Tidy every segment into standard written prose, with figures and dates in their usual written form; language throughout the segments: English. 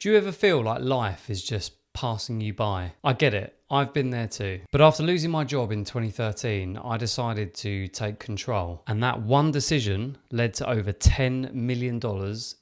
Do you ever feel like life is just passing you by? I get it. I've been there too. But after losing my job in 2013, I decided to take control. And that one decision led to over $10 million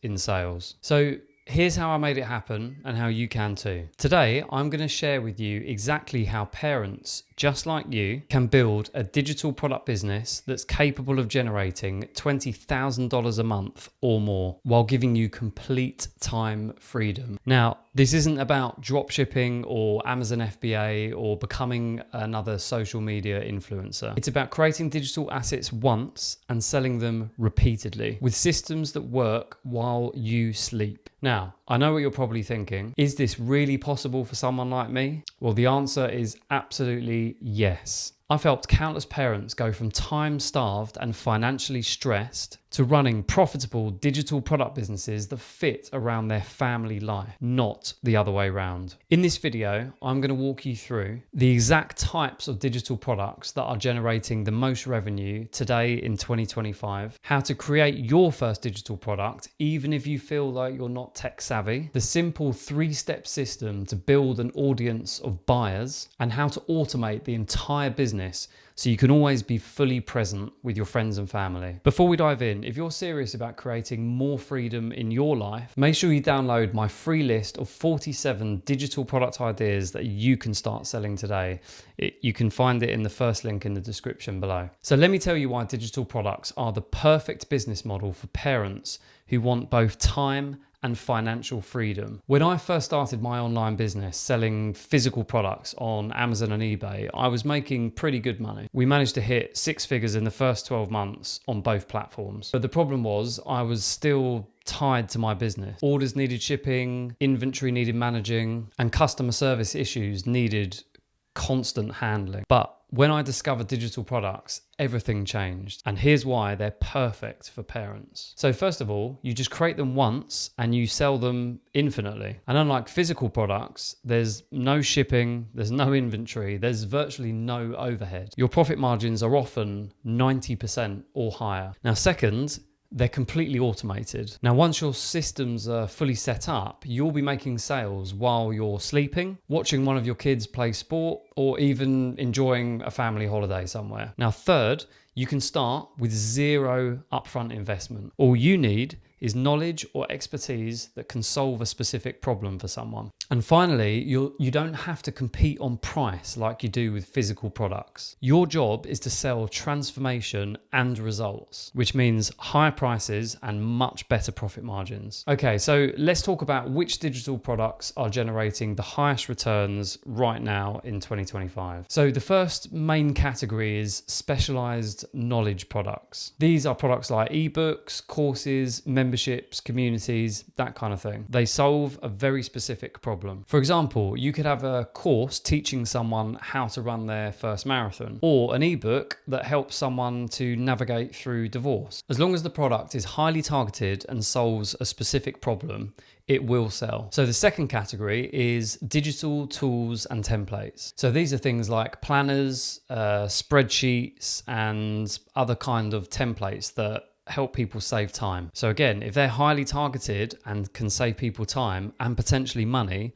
in sales. So here's how I made it happen and how you can too. Today, I'm going to share with you exactly how parents just like you can build a digital product business that's capable of generating $20,000 a month or more while giving you complete time freedom. Now, this isn't about dropshipping or Amazon FBA or becoming another social media influencer. It's about creating digital assets once and selling them repeatedly with systems that work while you sleep. Now, I know what you're probably thinking. Is this really possible for someone like me? Well, the answer is absolutely yes. I've helped countless parents go from time-starved and financially stressed to running profitable digital product businesses that fit around their family life, not the other way around. In this video, I'm going to walk you through the exact types of digital products that are generating the most revenue today in 2025, how to create your first digital product, even if you feel like you're not tech savvy, the simple 3-step system to build an audience of buyers, and how to automate the entire business so you can always be fully present with your friends and family. Before we dive in, if you're serious about creating more freedom in your life, make sure you download my free list of 47 digital product ideas that you can start selling today. You can find it in the first link in the description below. So let me tell you why digital products are the perfect business model for parents who want both time and financial freedom. When I first started my online business selling physical products on Amazon and eBay, I was making pretty good money. We managed to hit 6 figures in the first 12 months on both platforms. But the problem was I was still tied to my business. Orders needed shipping, inventory needed managing, and customer service issues needed constant handling. But when I discovered digital products, everything changed. And here's why they're perfect for parents. So first of all, you just create them once and you sell them infinitely. And unlike physical products, there's no shipping, there's no inventory, there's virtually no overhead. Your profit margins are often 90% or higher. Now, second, they're completely automated. Now, once your systems are fully set up, you'll be making sales while you're sleeping, watching one of your kids play sport, or even enjoying a family holiday somewhere. Now, third, you can start with zero upfront investment. All you need is knowledge or expertise that can solve a specific problem for someone. And finally, you don't have to compete on price like you do with physical products. Your job is to sell transformation and results, which means higher prices and much better profit margins. Okay, so let's talk about which digital products are generating the highest returns right now in 2025. So the first main category is specialized knowledge products. These are products like ebooks, courses, memberships, communities, that kind of thing. They solve a very specific problem. For example, you could have a course teaching someone how to run their first marathon, or an ebook that helps someone to navigate through divorce. As long as the product is highly targeted and solves a specific problem, it will sell. So the second category is digital tools and templates. So these are things like planners, spreadsheets, and other kind of templates that help people save time. So again, if they're highly targeted and can save people time and potentially money,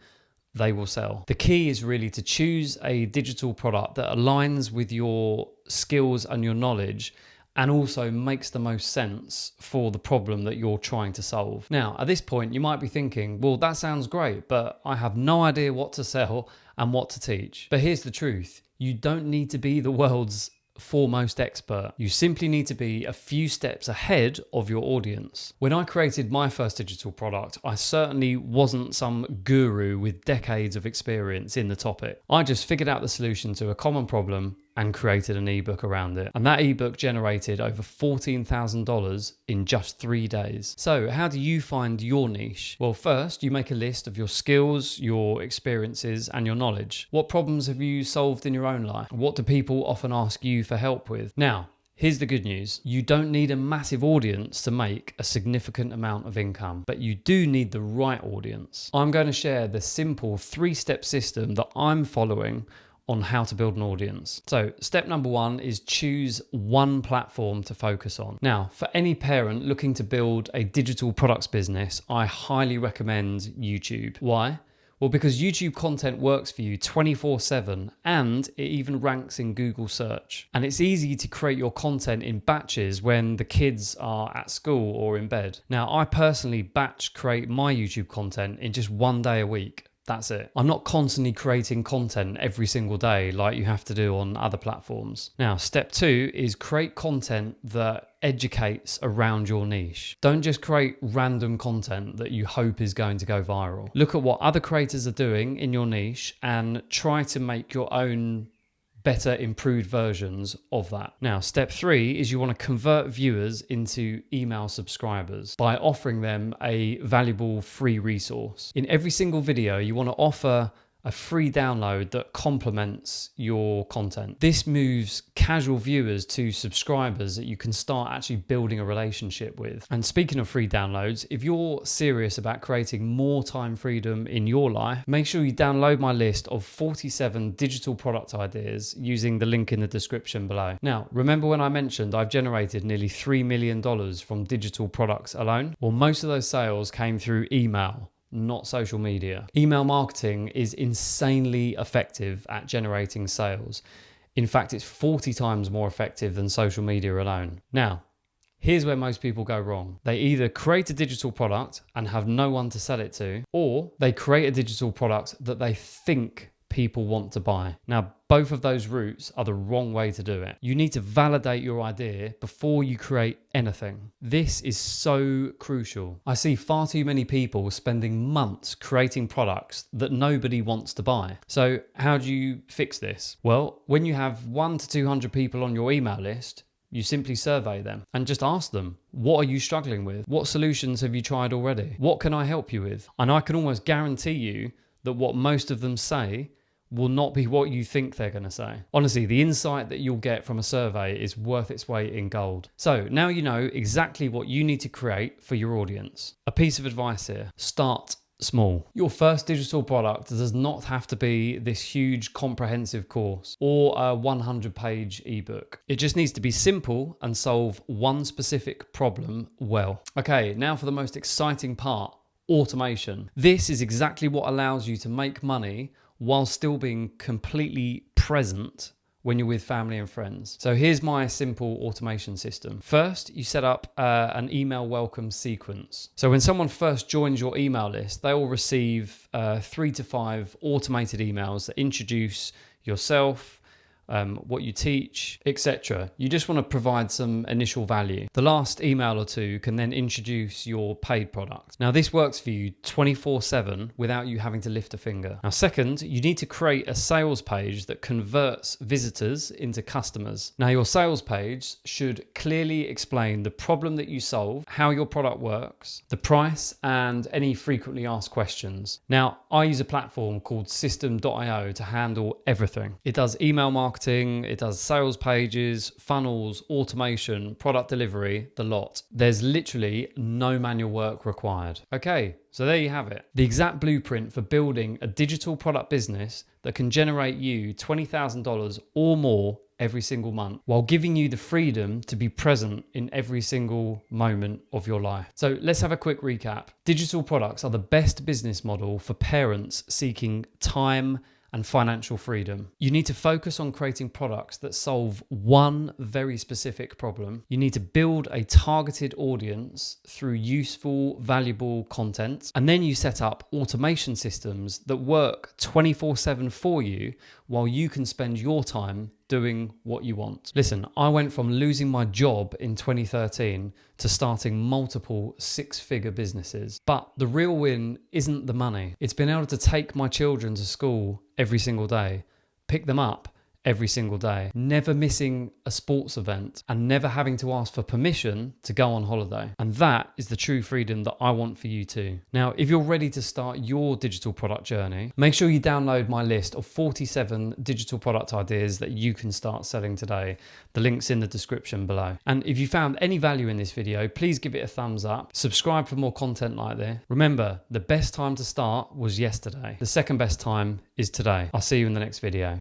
they will sell. The key is really to choose a digital product that aligns with your skills and your knowledge and also makes the most sense for the problem that you're trying to solve. Now, at this point, you might be thinking, well, that sounds great, but I have no idea what to sell and what to teach. But here's the truth. You don't need to be the world's foremost expert. You simply need to be a few steps ahead of your audience. When I created my first digital product, I certainly wasn't some guru with decades of experience in the topic. I just figured out the solution to a common problem and created an ebook around it. And that ebook generated over $14,000 in just 3 days. So how do you find your niche? Well, first, you make a list of your skills, your experiences, and your knowledge. What problems have you solved in your own life? What do people often ask you for help with? Now, here's the good news. You don't need a massive audience to make a significant amount of income, but you do need the right audience. I'm going to share the simple 3-step system that I'm following on how to build an audience. So step number one is choose one platform to focus on. Now, for any parent looking to build a digital products business, I highly recommend YouTube. Why? Well, because YouTube content works for you 24/7 and it even ranks in Google search. And it's easy to create your content in batches when the kids are at school or in bed. Now, I personally batch create my YouTube content in just 1 day a week. That's it. I'm not constantly creating content every single day like you have to do on other platforms. Now, step two is create content that educates around your niche. Don't just create random content that you hope is going to go viral. Look at what other creators are doing in your niche and try to make your own better, improved versions of that. Now, step three is you want to convert viewers into email subscribers by offering them a valuable free resource. In every single video, you want to offer a free download that complements your content. This moves casual viewers to subscribers that you can start actually building a relationship with. And speaking of free downloads, if you're serious about creating more time freedom in your life, make sure you download my list of 47 digital product ideas using the link in the description below. Now, remember when I mentioned I've generated nearly $3 million from digital products alone? Well, most of those sales came through email, not social media. Email marketing is insanely effective at generating sales. In fact, it's 40 times more effective than social media alone. Now, here's where most people go wrong. They either create a digital product and have no one to sell it to, or they create a digital product that they think people want to buy. Now, both of those routes are the wrong way to do it. You need to validate your idea before you create anything. This is so crucial. I see far too many people spending months creating products that nobody wants to buy. So how do you fix this? Well, when you have 100 to 200 people on your email list, you simply survey them and just ask them, what are you struggling with? What solutions have you tried already? What can I help you with? And I can almost guarantee you that what most of them say will not be what you think they're going to say. Honestly, the insight that you'll get from a survey is worth its weight in gold. So now you know exactly what you need to create for your audience. A piece of advice here: start small. Your first digital product does not have to be this huge comprehensive course or a 100-page ebook. It just needs to be simple and solve one specific problem well. Okay, now for the most exciting part: automation. This is exactly what allows you to make money while still being completely present when you're with family and friends. So here's my simple automation system. First, you set up an email welcome sequence. So when someone first joins your email list, they will receive 3 to 5 automated emails that introduce yourself, what you teach, etc. You just want to provide some initial value. The last email or two can then introduce your paid product. Now, this works for you 24/7 without you having to lift a finger. Now, second, you need to create a sales page that converts visitors into customers. Now, your sales page should clearly explain the problem that you solve, how your product works, the price, and any frequently asked questions. Now, I use a platform called Systemio to handle everything. It does email marketing, it does sales pages, funnels, automation, product delivery, the lot. There's literally no manual work required. Okay, so there you have it. The exact blueprint for building a digital product business that can generate you $20,000 or more every single month, while giving you the freedom to be present in every single moment of your life. So let's have a quick recap. Digital products are the best business model for parents seeking time and financial freedom. You need to focus on creating products that solve one very specific problem. You need to build a targeted audience through useful, valuable content. And then you set up automation systems that work 24/7 for you while you can spend your time doing what you want. Listen, I went from losing my job in 2013 to starting multiple 6-figure businesses. But the real win isn't the money. It's been able to take my children to school every single day, pick them up every single day, never missing a sports event, and never having to ask for permission to go on holiday. And that is the true freedom that I want for you too. Now, if you're ready to start your digital product journey, make sure you download my list of 47 digital product ideas that you can start selling today. The link's in the description below. And if you found any value in this video, please give it a thumbs up. Subscribe for more content like this. Remember, the best time to start was yesterday. The second best time is today. I'll see you in the next video.